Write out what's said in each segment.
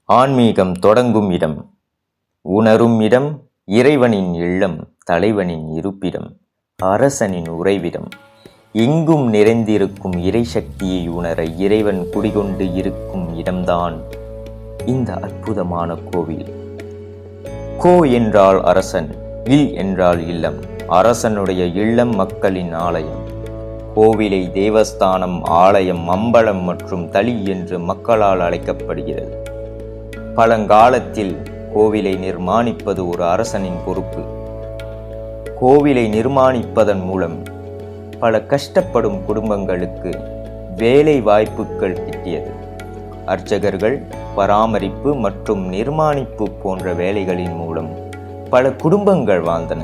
ஆன்மீகம் தொடங்கும் இடம், உணரும் இடம், இறைவனின் இல்லம், தலைவனின் இருப்பிடம், அரசனின் உறைவிடம். எங்கும் நிறைந்திருக்கும் இறை சக்தியை உணர இறைவன் குடிகொண்டு இருக்கும் இடம்தான் இந்த அற்புதமான கோவில். கோ என்றால் அரசன், இல் என்றால் இல்லம். அரசனுடைய இல்லம் மக்களின் ஆலயம். கோவிலை தேவஸ்தானம், ஆலயம், அம்பலம் மற்றும் தளி என்று மக்களால் அழைக்கப்படுகிறது. பழங்காலத்தில் கோவிலை நிர்மாணிப்பது ஒரு அரசனின் பொறுப்பு. கோவிலை நிர்மாணிப்பதன் மூலம் பல கஷ்டப்படும் குடும்பங்களுக்கு வேலை வாய்ப்புகள் கிட்டியது. அர்ச்சகர்கள், பராமரிப்பு மற்றும் நிர்மாணிப்பு போன்ற வேலைகளின் மூலம் பல குடும்பங்கள் வாழ்ந்தன.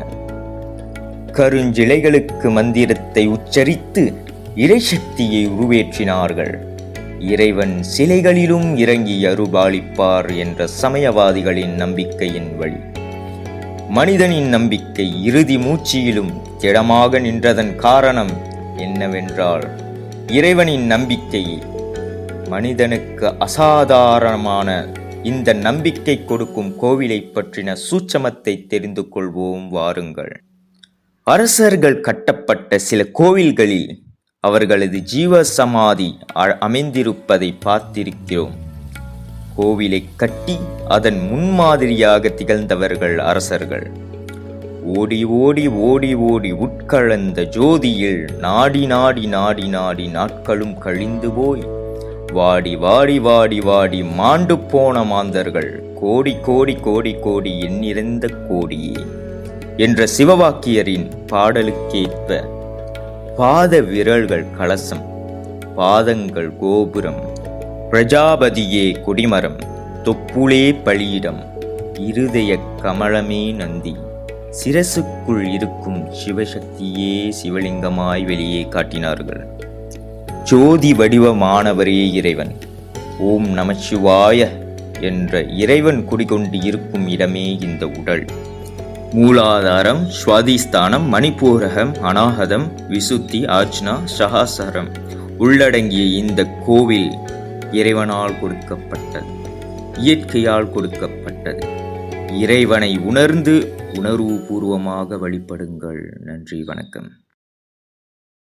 கருஞ்சிலைகளுக்கு மந்திரத்தை உச்சரித்து இறைசக்தியை உருவேற்றினார்கள். இறைவன் சிலைகளிலும் இறங்கி அருள்பாலிப்பார் என்ற சமயவாதிகளின் நம்பிக்கையின் வழி மனிதனின் நம்பிக்கை இறுதி மூச்சியிலும் திடமாக நின்றதன் காரணம் என்னவென்றால், இறைவனின் நம்பிக்கையே. மனிதனுக்கு அசாதாரணமான இந்த நம்பிக்கை கொடுக்கும் கோவிலை பற்றின சூட்சமத்தை தெரிந்து கொள்வோம் வாருங்கள். அரசர்கள் கட்டப்பட்ட சில கோவில்களில் அவர்களது ஜீவ சமாதி அமைந்திருப்பதை பார்த்திருக்கிறோம். கோவிலை கட்டி அதன் முன்மாதிரியாக திகழ்ந்தவர்கள் அரசர்கள். ஓடி ஓடி ஓடி ஓடி உட்கலந்த ஜோதியில் நாடி நாடி நாடி நாடி நாட்களும் கழிந்து போய் வாடி வாடி வாடி வாடி மாண்டு போன மாந்தர்கள் கோடி கோடி கோடி கோடி எண்ணிறந்த கோடியே என்ற சிவவாக்கியரின் பாடலுக்கேற்ப பாத விரல்கள் கலசம், பாதங்கள் கோபுரம், பிரஜாபதியே கொடிமரம், தொப்புளே பலியிடம், இருதய கமலமே நந்தி, சிரசுக்குள் இருக்கும் சிவசக்தியே சிவலிங்கமாய் வெளியே காட்டினார்கள். ஜோதி வடிவமானவரே இறைவன். ஓம் நமசிவாய என்ற இறைவன் குடிகொண்டு இருக்கும் இடமே இந்த உடல். மூலாதாரம், சுவாதிஸ்தானம், மணிப்பூரகம், அநாகதம், விசுத்தி, ஆஜ்னா, சகாசரம் உள்ளடங்கிய இந்த கோவில் இறைவனால் கொடுக்கப்பட்டது, இயற்கையால் கொடுக்கப்பட்டது. இறைவனை உணர்ந்து உணர்வுபூர்வமாக வழிபடுங்கள். நன்றி, வணக்கம்.